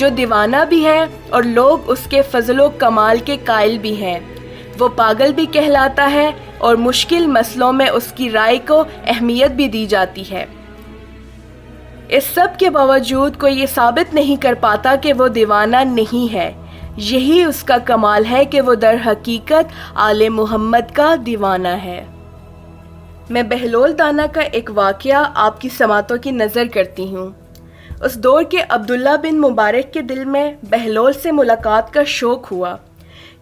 جو دیوانہ بھی ہے اور لوگ اس کے فضل و کمال کے قائل بھی ہیں۔ وہ پاگل بھی کہلاتا ہے اور مشکل مسئلوں میں اس کی رائے کو اہمیت بھی دی جاتی ہے۔ اس سب کے باوجود کوئی یہ ثابت نہیں کر پاتا کہ وہ دیوانہ نہیں ہے۔ یہی اس کا کمال ہے کہ وہ در حقیقت آل محمد کا دیوانہ ہے۔ میں بہلول دانا کا ایک واقعہ آپ کی سماعتوں کی نظر کرتی ہوں۔ اس دور کے عبداللہ بن مبارک کے دل میں بہلول سے ملاقات کا شوق ہوا۔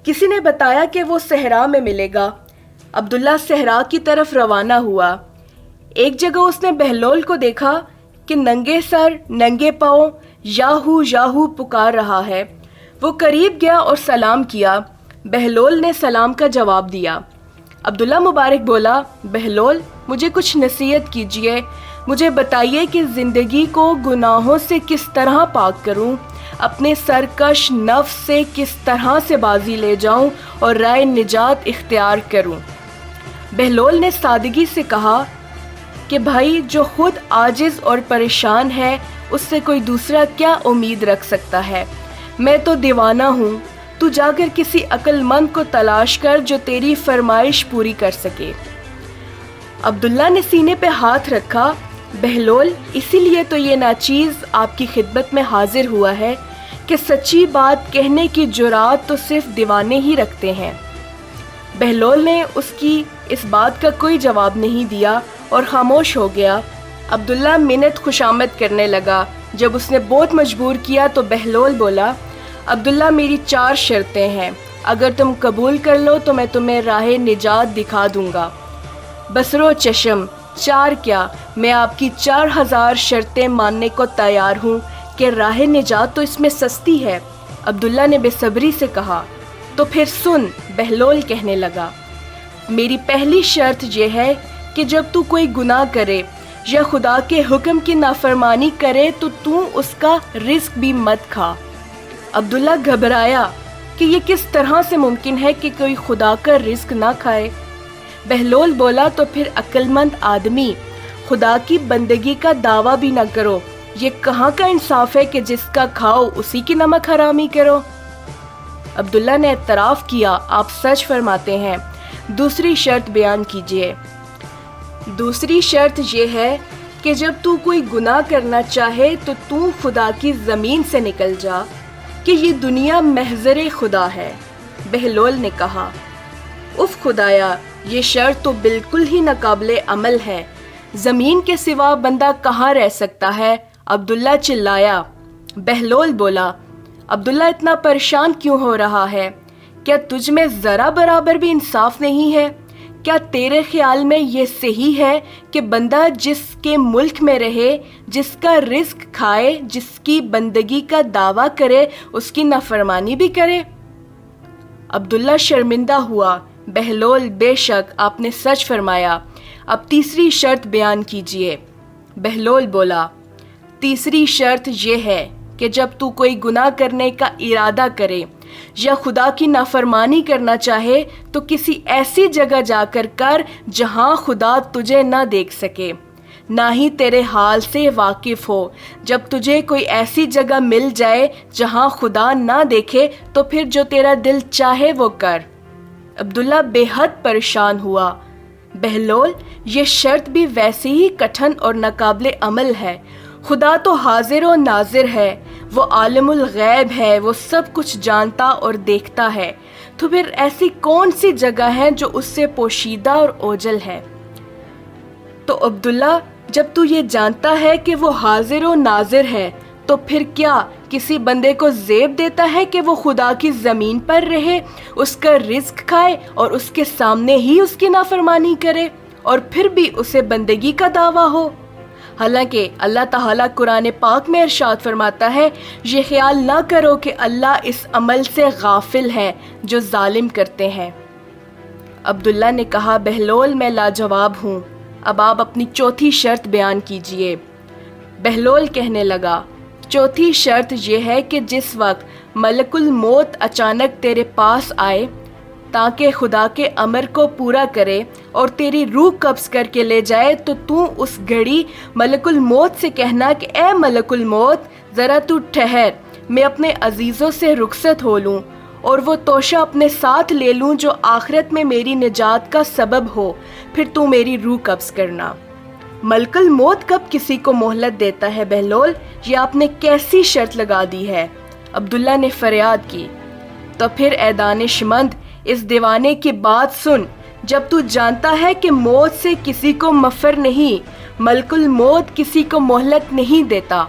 کسی نے بتایا کہ وہ صحرا میں ملے گا۔ عبداللہ صحرا کی طرف روانہ ہوا۔ ایک جگہ اس نے بہلول کو دیکھا کہ ننگے سر ننگے پاؤں یاہو یاہو پکار رہا ہے۔ وہ قریب گیا اور سلام کیا۔ بہلول نے سلام کا جواب دیا۔ عبداللہ مبارک بولا، بہلول مجھے کچھ نصیحت کیجیے، مجھے بتائیے کہ زندگی کو گناہوں سے کس طرح پاک کروں، اپنے سرکش نفس سے کس طرح سے بازی لے جاؤں اور راہ نجات اختیار کروں۔ بہلول نے سادگی سے کہا کہ بھائی جو خود عاجز اور پریشان ہے اس سے کوئی دوسرا کیا امید رکھ سکتا ہے؟ میں تو دیوانہ ہوں، تو جا کر کسی عقل مند کو تلاش کر جو تیری فرمائش پوری کر سکے۔ عبداللہ نے سینے پہ ہاتھ رکھا، بہلول اسی لیے تو یہ ناچیز آپ کی خدمت میں حاضر ہوا ہے کہ سچی بات کہنے کی جرات تو صرف دیوانے ہی رکھتے ہیں۔ بہلول نے اس کی اس بات کا کوئی جواب نہیں دیا اور خاموش ہو گیا۔ عبداللہ منت خوشامد کرنے لگا۔ جب اس نے بہت مجبور کیا تو بہلول بولا، عبداللہ میری 4 شرطیں ہیں، اگر تم قبول کر لو تو میں تمہیں راہ نجات دکھا دوں گا۔ بصر و چشم، 4 کیا، میں آپ کی 4000 شرطیں ماننے کو تیار ہوں کہ راہ نجات تو اس میں سستی ہے۔ عبداللہ نے بے صبری سے کہا، تو پھر سن۔ بہلول کہنے لگا، میری پہلی شرط یہ ہے کہ جب تو کوئی گناہ کرے یا خدا کے حکم کی نافرمانی کرے تو اس کا رزق بھی مت کھا۔ عبداللہ گھبرایا کہ یہ کس طرح سے ممکن ہے کہ کوئی خدا کا رزق نہ کھائے۔ بہلول بولا، تو پھر عقل مند آدمی خدا کی بندگی کا دعویٰ بھی نہ کرو، یہ کہاں کا انصاف ہے کہ جس کا کھاؤ اسی کی نمک حرامی کرو۔ عبداللہ نے اعتراف کیا، آپ سچ فرماتے ہیں، دوسری شرط بیان کیجیے۔ دوسری شرط یہ ہے کہ جب تو کوئی گناہ کرنا چاہے تو خدا کی زمین سے نکل جا کہ یہ دنیا محضر خدا ہے۔ بہلول نے کہا، اف خدایا، یہ شرط تو بالکل ہی ناقابل عمل ہے، زمین کے سوا بندہ کہاں رہ سکتا ہے؟ عبداللہ چلایا۔ بہلول بولا، عبداللہ اتنا پریشان کیوں ہو رہا ہے؟ کیا تجھ میں ذرا برابر بھی انصاف نہیں ہے؟ کیا تیرے خیال میں یہ صحیح ہے کہ بندہ جس کے ملک میں رہے، جس کا رزق کھائے، جس کی بندگی کا دعویٰ کرے، اس کی نافرمانی بھی کرے؟ عبداللہ شرمندہ ہوا۔ بہلول، بے شک آپ نے سچ فرمایا، اب تیسری شرط بیان کیجیے۔ بہلول بولا، تیسری شرط یہ ہے کہ جب تو کوئی گناہ کرنے کا ارادہ کرے یا خدا کی نافرمانی کرنا چاہے تو کسی ایسی جگہ جا کر جہاں خدا تجھے نہ دیکھ سکے، نہ ہی تیرے حال سے واقف ہو۔ جب تجھے کوئی ایسی جگہ مل جائے جہاں خدا نہ دیکھے تو پھر جو تیرا دل چاہے وہ کر۔ عبداللہ بے حد پریشان ہوا۔ بہلول، یہ شرط بھی ویسے ہی کٹھن اور ناقابل عمل ہے۔ خدا تو حاضر و ناظر ہے، وہ عالم الغیب ہے، وہ سب کچھ جانتا اور دیکھتا ہے، تو پھر ایسی کون سی جگہ ہے جو اس سے پوشیدہ اور اوجل ہے؟ تو عبداللہ، جب تو یہ جانتا ہے کہ وہ حاضر و ناظر ہے تو پھر کیا کسی بندے کو زیب دیتا ہے کہ وہ خدا کی زمین پر رہے، اس کا رزق کھائے اور اس کے سامنے ہی اس کی نافرمانی کرے اور پھر بھی اسے بندگی کا دعویٰ ہو؟ حالانکہ اللہ تعالیٰ قرآن پاک میں ارشاد فرماتا ہے، یہ خیال نہ کرو کہ اللہ اس عمل سے غافل ہے جو ظالم کرتے ہیں۔ عبداللہ نے کہا، بہلول میں لاجواب ہوں، اب آپ اپنی چوتھی شرط بیان کیجئے۔ بہلول کہنے لگا، چوتھی شرط یہ ہے کہ جس وقت ملک الموت اچانک تیرے پاس آئے تاکہ خدا کے امر کو پورا کرے اور تیری روح قبض کر کے لے جائے تو اس گھڑی ملک الموت سے کہنا کہ اے ملک الموت، ذرا تو ٹھہر، میں اپنے عزیزوں سے رخصت ہو لوں اور وہ توشہ اپنے ساتھ لے لوں جو آخرت میں میری نجات کا سبب ہو، پھر تو میری روح قبض کرنا۔ ملک الموت کب کسی کو مہلت دیتا ہے بہلول؟ یہ آپ نے کیسی شرط لگا دی ہے؟ عبداللہ نے فریاد کی۔ تو پھر اے دانشمند اس دیوانے کی بات سن، جب تو جانتا ہے کہ موت سے کسی کو مفر نہیں، ملک الموت کسی کو مہلت نہیں دیتا،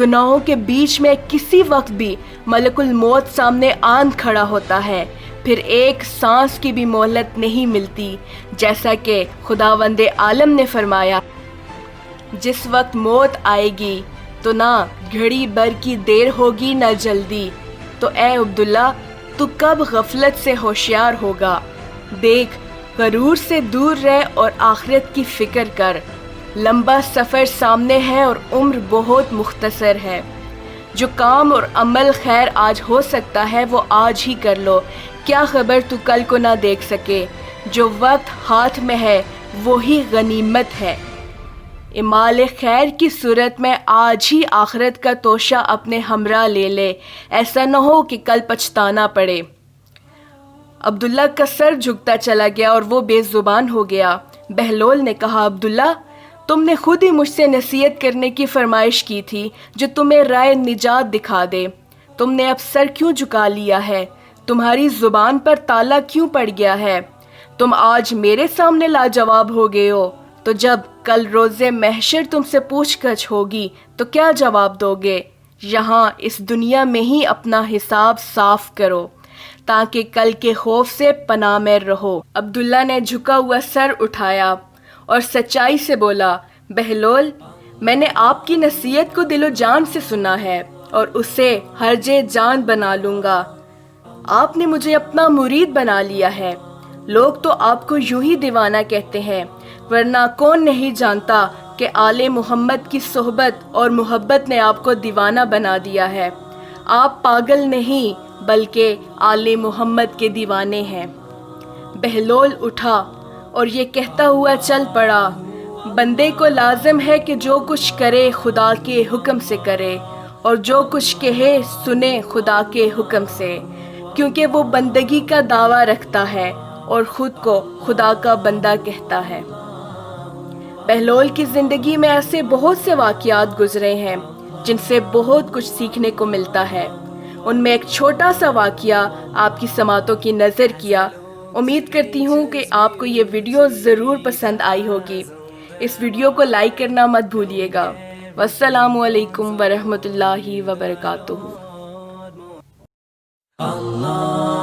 گناہوں کے بیچ میں کسی وقت بھی ملک الموت سامنے آن کھڑا ہوتا ہے، پھر ایک سانس کی بھی مہلت نہیں ملتی، جیسا کہ خداوند عالم نے فرمایا، جس وقت موت آئے گی تو نہ گھڑی بھر کی دیر ہوگی نہ جلدی۔ تو اے عبداللہ تو کب غفلت سے ہوشیار ہوگا؟ دیکھ، غرور سے دور رہ اور آخرت کی فکر کر، لمبا سفر سامنے ہے اور عمر بہت مختصر ہے۔ جو کام اور عمل خیر آج ہو سکتا ہے وہ آج ہی کر لو، کیا خبر تو کل کو نہ دیکھ سکے۔ جو وقت ہاتھ میں ہے وہی غنیمت ہے۔ اعمال خیر کی صورت میں آج ہی آخرت کا توشہ اپنے ہمراہ لے لے، ایسا نہ ہو کہ کل پچھتانا پڑے۔ عبداللہ کا سر جھکتا چلا گیا اور وہ بے زبان ہو گیا۔ بہلول نے کہا، عبداللہ تم نے خود ہی مجھ سے نصیحت کرنے کی فرمائش کی تھی جو تمہیں رائے نجات دکھا دے، تم نے اب سر کیوں جھکا لیا ہے؟ تمہاری زبان پر تالا کیوں پڑ گیا ہے؟ تم آج میرے سامنے لاجواب ہو گئے ہو، تو جب کل روز محشر تم سے پوچھ گچھ ہوگی تو کیا جواب دو گے؟ یہاں اس دنیا میں ہی اپنا حساب صاف کرو تاکہ کل کے خوف سے پناہ میں رہو۔ عبداللہ نے جھکا ہوا سر اٹھایا اور سچائی سے بولا، بہلول میں نے آپ کی نصیحت کو دل و جان سے سنا ہے اور اسے ہرج جان بنا لوں گا۔ آپ نے مجھے اپنا مرید بنا لیا ہے۔ لوگ تو آپ کو یوں ہی دیوانہ کہتے ہیں، ورنہ کون نہیں جانتا کہ آل محمد کی صحبت اور محبت نے آپ کو دیوانہ بنا دیا ہے۔ آپ پاگل نہیں بلکہ آل محمد کے دیوانے ہیں۔ بہلول اٹھا اور یہ کہتا ہوا چل پڑا، بندے کو لازم ہے کہ جو کچھ کرے خدا کے حکم سے کرے اور جو کچھ کہے سنے خدا کے حکم سے، کیونکہ وہ بندگی کا دعویٰ رکھتا ہے اور خود کو خدا کا بندہ کہتا ہے۔ بہلول کی زندگی میں ایسے بہت سے واقعات گزرے ہیں جن سے بہت کچھ سیکھنے کو ملتا ہے۔ ان میں ایک چھوٹا سا واقعہ آپ کی سماعتوں کی نظر کیا۔ امید کرتی ہوں کہ آپ کو یہ ویڈیو ضرور پسند آئی ہوگی۔ اس ویڈیو کو لائک کرنا مت بھولیے گا۔ والسلام علیکم ورحمۃ اللہ وبرکاتہ۔ Allah